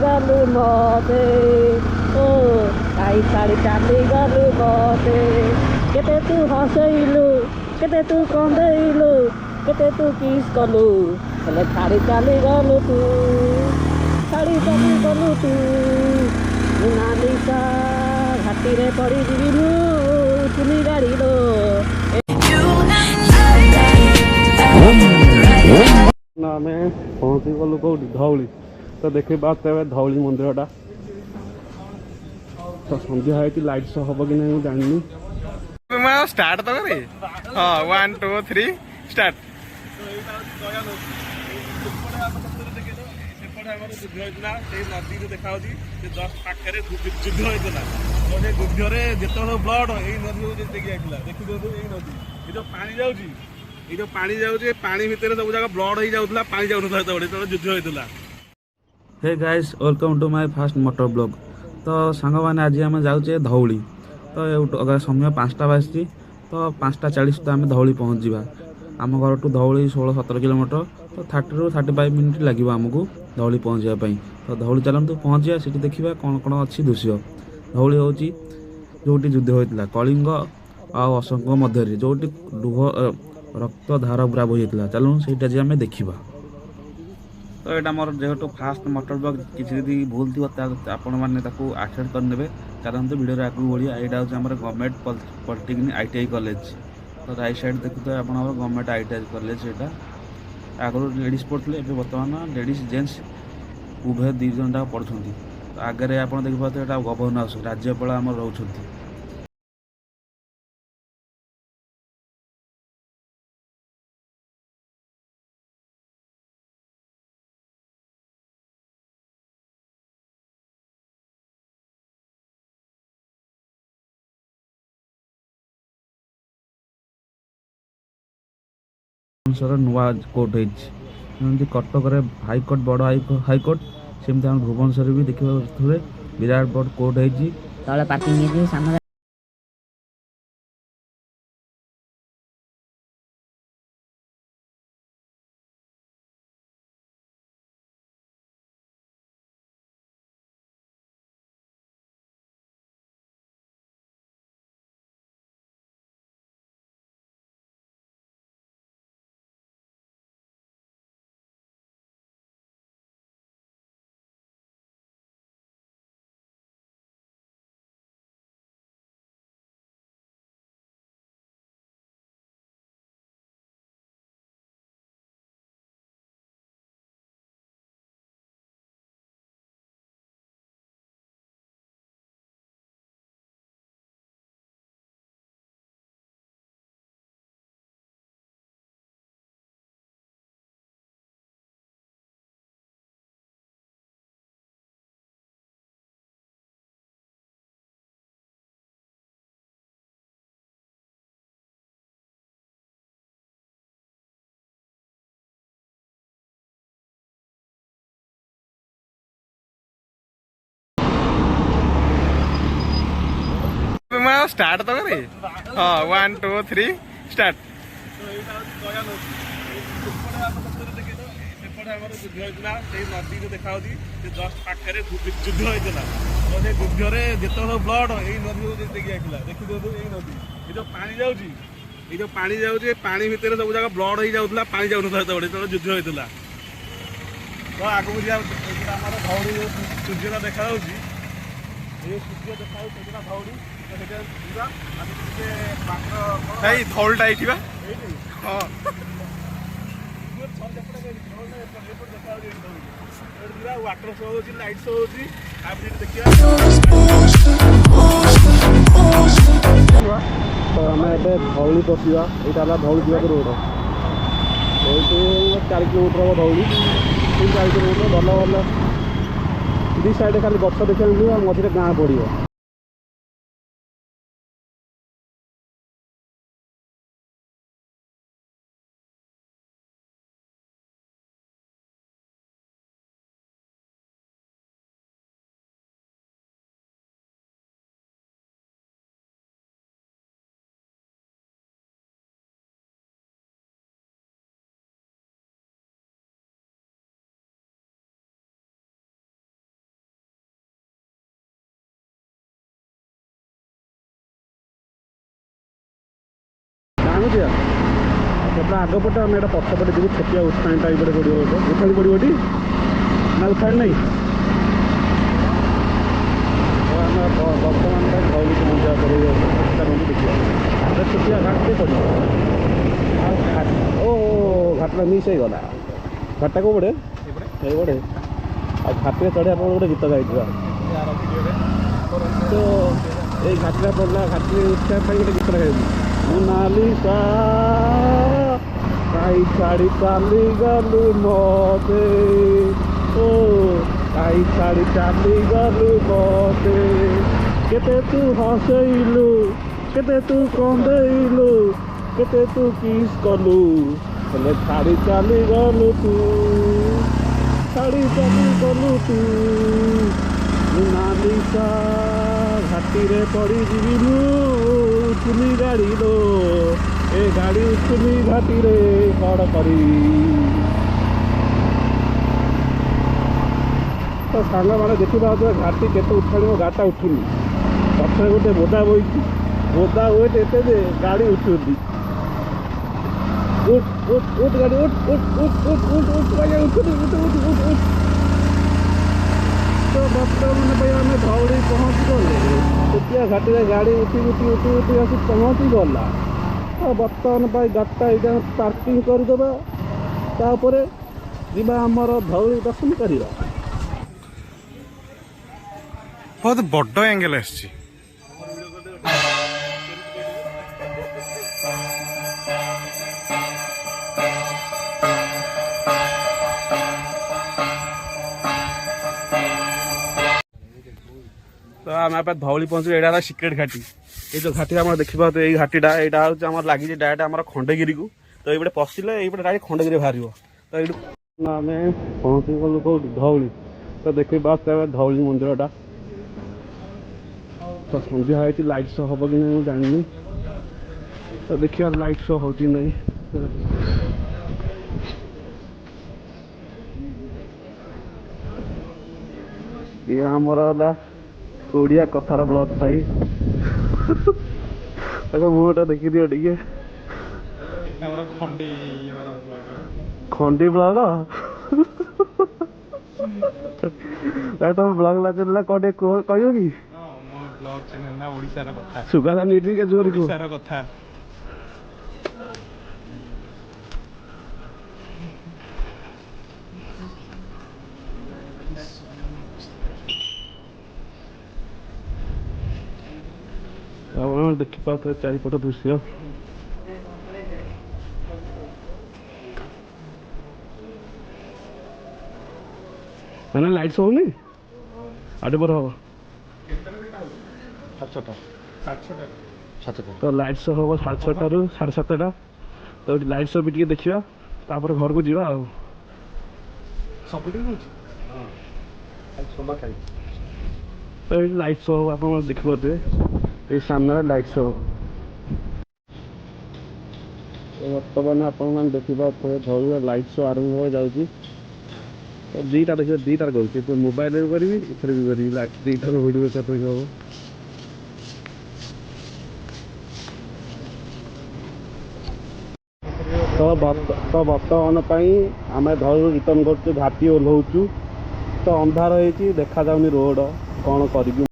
गलु मते ओ काई छाड़ी चाली गलु मते केते तू हसैलु केते तू कंदैलु केते तू किस कलु हेले छाड़ी चाली गलु तू छाड़ी चाली गलु तू मोनालिसा घाटी रे पड़ी जीवी मु चुली गाड़ी लो आम पहुँची गलु कौटी धौली तो देखी पाते धौली मंदिर तो संध्या है लाइट शो हम कि नहीं जानी स्टार्ट तो करे हाँ 1 2 3 स्टार्ट नदी देखा पाखे युद्ध होता तो से युद्ध जिते ब्लड यही नदी देखी देखी नदी जो पानी जाऊँगी ये जो पानी जाऊँगे पानी भितर सब जगह ब्लड हो जाऊला पानी जाऊन युद्ध होता। Hey guys welcome to my fast motor blog. तो सांग मैंने आज आम जाऊे धौली तो अगर समय 5टा बाजी तो 5:40 तो आम धौली पहुँच जा आम घर टू धौली 16-17 किलोमीटर तो 30 ରୁ 35 मिनिट लगे आमको धौली पहुँचापी। तो धौली चलतु पहुँचा से देखा कौन कौन अच्छी दृश्य। धौली हूँ जो युद्ध होता कलिंग आ अशोक मध्य जो लुह रक्त धार पूरा बही चलूँ से आम देखा। तो यहाँ मोर जेहेतु फास्ट मोटर ब्लॉग किसी भूल थी आपण मैंने एक्सेप्ट करने चलते भिडियो आगे बढ़िया। यहाँ हूँ गवर्नमेंट पॉलिटेक्निक ITI कॉलेज तो राइट साइड देखते आप गवर्नमेंट ITI कॉलेज यहाँ आगुरी लेडीज पढ़ते बर्तमान लेडीज जेन्ट्स उभय 2 जन पढ़ुं। तो आगे आप देखिए यहाँ गवर्नर हाउस राज्यपाल आम रोच। नुआ कोर्ट होती कटक हाइकोर्ट बड़ हाइकोर्ट सेमती आम भुवनेश्वर भी देखिए विराट बड़ कोर्ट होती तले पार्किंग सामने स्टार्ट तो करे हाँ 1 2 3 स्टार्ट नदी देखा जस्ट पाखे युद्ध होता तो से युद्ध जिते ब्लड यही नदी देखी देखी यही नदी ये जो पानी जाऊँगी ये जो पानी जाऊँगे पानी भितर सब जगह ब्लड हो जाऊला पानी जाऊन युद्ध होता। तो आगू धौली सूर्य देखा सूर्य देखा धौली धौलटा ये हाँ वाटर शो हो लाइट शो देखिए तो आम ए धौली पशिया यहाँ धौली जाक रोड ये 4 किलोमीटर हम धौली 4 किलोमीटर भल भल 2 साइड खाली गଛ देखा मिले मझे गाँ पड़ो। ଟାଣୁଛି ସେପଟେ ଆଗପଟେ ଆମେ ଏଇଟା ପଛପଟେ ଯିବୁ ଛୋଟିଆ ଉଠାଣିଟା ଏଇପଟେ ପଡ଼ିବ ଗୋଟେ ଉଠାଣି ପଡ଼ିବ ଏଠି ନା ଉଠାଣି ନାହିଁ ଆମେ ବର୍ତ୍ତମାନ ପାଇଁ ଧଉଳି ପହଞ୍ଚିବା ପରେ ଦେଖିବା ଛୋଟିଆ ଘାଟଟେ ପଡ଼ିବ ଆଉ ଓ ଘାଟଟା ମିସ୍ ହେଇଗଲା ଘାଟଟା କେଉଁ ପଟେ ଏଇପଟେ ଆଉ ଘାଟରେ ଚଢ଼ିବା ପରେ ଗୋଟେ ଗୀତ ଗାଇଥିବା ତ ଏଇ ଘାଟରେ ପଡ଼ିଲା ଘାଟରେ ଉଠିବା ପାଇଁ ଗୋଟେ ଗୀତ ଗାଇବି ମୋନାଲିସା କାହିଁ ଛାଡ଼ି ଚାଲିଗଲୁ ମତେ ଓ କାହିଁ ଛାଡ଼ି ଚାଲିଗଲୁ ମତେ କେତେ ତୁ ହସେଇଲୁ କେତେ ତୁ କନ୍ଦେଇଲୁ କେତେ ତୁ କିସ୍ କଲୁ ହେଲେ ଛାଡ଼ି ଚାଲିଗଲୁ ତୁ ଛାଡ଼ି ଚାଲିଗଲୁ ତୁ ମୋନାଲିସା ଘାଟିରେ ପଡ଼ିଯିବି ମୁଁ ଉଠୁନି ଗାଡ଼ିର ଏ ଗାଡ଼ି ଉଠୁନି ଘାଟିରେ କ'ଣ କରିବି ତ ସାଙ୍ଗମାନେ ଦେଖିପାରୁଥିବେ ଘାଟି କେତେ ଉଠାଣିବ ଗାଡ଼ିଟା ଉଠୁନି ପଛରେ ଗୋଟେ ବୋଦା ବଇଛି ବୋଦା ୱେଟ୍ ଏତେ ଯେ ଗାଡ଼ି ଉଠୁନି ଉଠ ଉଠ ଉଠ ଗାଡ଼ି ଉଠ ଉଠ ଉଠ ଉଠ ଉଠ ଉଠ ଆଜ୍ଞା ଉଠୁନି ଉଠ ଉଠ ଉଠ ଉଠ ତ ବର୍ତ୍ତମାନ ପାଇଁ ଆମେ ଧଉଳି ପହଞ୍ଚିଗଲେ ଛୋଟିଆ ଘାଟିରେ ଗାଡ଼ି ଉଠି ଉଠି ଉଠି ଉଠି ଆସି ପହଞ୍ଚିଗଲା ତ ବର୍ତ୍ତମାନ ପାଇଁ ଗାଡ଼ିଟା ଏଇଟା ପାର୍କିଂ କରିଦେବା ତାପରେ ଯିବା ଆମର ଧଉଳି ଦର୍ଶନ କରିବା ବହୁତ ବଡ଼ ଆଙ୍ଗେଲ ଆସିଛି ତ ଆମେ ଏବେ ଧଉଳି ପହଞ୍ଚିଲୁ ଏଇଟା ହେଲା ସିକ୍ରେଟ୍ ଘାଟି ଏଇ ଯେଉଁ ଘାଟି ଆମର ଦେଖିପାରୁଥିବେ ଏଇ ଘାଟିଟା ଏଇଟା ହେଉଛି ଆମର ଲାଗିଛି ଡାଇରେକ୍ଟ ଆମର ଖଣ୍ଡଗିରିକୁ ତ ଏଇପଟେ ପଶିଲେ ଏଇପଟେ ଡାଇରେକ୍ଟ ଖଣ୍ଡଗିରି ବାହାରିବ ତ ଏଇଠୁ ଆମେ ପହଞ୍ଚିଗଲୁ କେଉଁଠି ଧଉଳି ତ ଦେଖିପାରୁଥିବେ ଧଉଳି ମନ୍ଦିରଟା ତ ସନ୍ଧ୍ୟା ହେଇଛି ଲାଇଟ୍ ଶୋ ହେବ କି ନାହିଁ ମୁଁ ଜାଣିନି ତ ଦେଖିବା ଲାଇଟ୍ ଶୋ ହେଉଛି ନାହିଁ ଇଏ ଆମର ହେଲା ଓଡ଼ିଆ କଥାର ବ୍ଲଗ ଭାଇ ତାଙ୍କ ମୁହଁଟା ଦେଖିଦିଅ ଟିକେ ଖଣ୍ଡି ବ୍ଲଗ ତମ ବ୍ଲଗ ଲାଗିଲା କ'ଣ ଟିକେ କହିବ କି ସୁଗାର ଟିକେ ଜୋର କଥା ଆପଣ ଦେଖିପାରୁଥିବେ ଚାରିପଟ ଦୃଶ୍ୟ ମାନେ ଲାଇଟ୍ ଶୋ ହଉନି ଆଉ ଟିକେ ପରେ ହବ ତ ଲାଇଟ୍ ଶୋ ହବ 6:30ରୁ 7:30 ତ ଏଠି ଲାଇଟ୍ ଶୋ ବି ଟିକେ ଦେଖିବା ତାପରେ ଘରକୁ ଯିବା ଆଉ ତ ଏଇଠି ଲାଇଟ୍ ଶୋ ହବ ଆପଣ ଦେଖିପାରୁଥିବେ ଏଇ ସାମ୍ନାରେ ଲାଇଟ୍ ଶୋ ବର୍ତ୍ତମାନ ଆପଣମାନେ ଦେଖିପାରୁଥିବେ ଧଉଳିରେ ଲାଇଟ୍ ଶୋ ଆରମ୍ଭ ହୋଇଯାଉଛି ତ ଦୁଇଟା ଦେଖିବେ ଦୁଇଟାରେ କରୁଛି ମୋବାଇଲରେ ବି କରିବି ଏଥିରେ ବି କରିବି ଦୁଇଟାର ଭିଡ଼ିଓ ଏକାଥରେ ହବ ତ ବର୍ତ୍ତମାନ ପାଇଁ ଆମେ ଧଉଳିରୁ ରିଟର୍ଣ୍ଣ କରୁଛୁ ଘାଟି ଓହ୍ଲାଉଛୁ ତ ଅନ୍ଧାର ହେଇଛି ଦେଖାଯାଉନି ରୋଡ଼ କ'ଣ କରିବି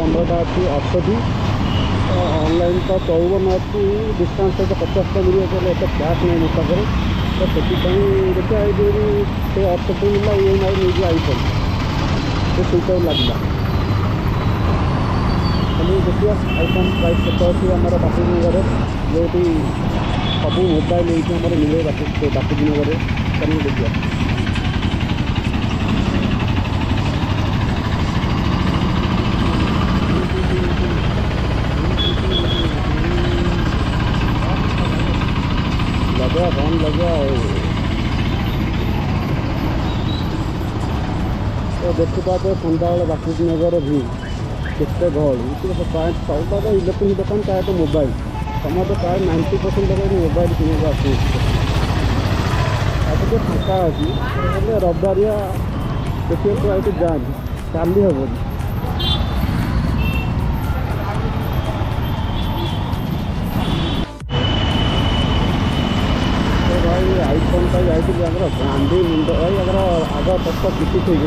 15टा अच्छी 68 ऑनलाइन तो 54 अच्छी डिस्काउंट सहित 50टा मिले एत कैश नहीं ମୋ ପାଖରେ तो से देखा ये 68 मिलला EMI नहीं आईफोन तो सुईटा लगला खाली देखिए आईफोन प्राइस केत अच्छी आम बापुनगर जो सब मोबाइल ये मिले बापुनगर चलिए देखिए लगा फोन लगा तो देखी पाते सन्ध्या बेले बापुनगर भी केते गहली प्राय सबा तो इलेक्ट्रोनिक दुकान प्रायः तो मोबाइल समस्त प्राय 90% लोग मोबाइल किणा आस फाँका अच्छी रविवारिया देखिए तो आई जाम चाली हेनी भाई आईफोन पर जाइए गांधी मुंड भाई अगर आग पक्ष किसी ठीक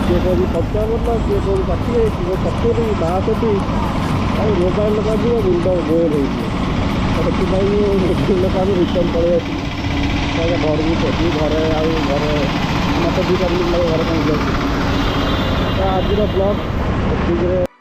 किए कौन 55 किए कौन 60 किए 70 62 भाई मोबाइल लगा दिए मुंड गोल हो लोक आम रिटर्न पड़े घर को खोजी घरे घरे मत 2 मिनट लगे घर पहुँच जाए तो आज ब्लॉग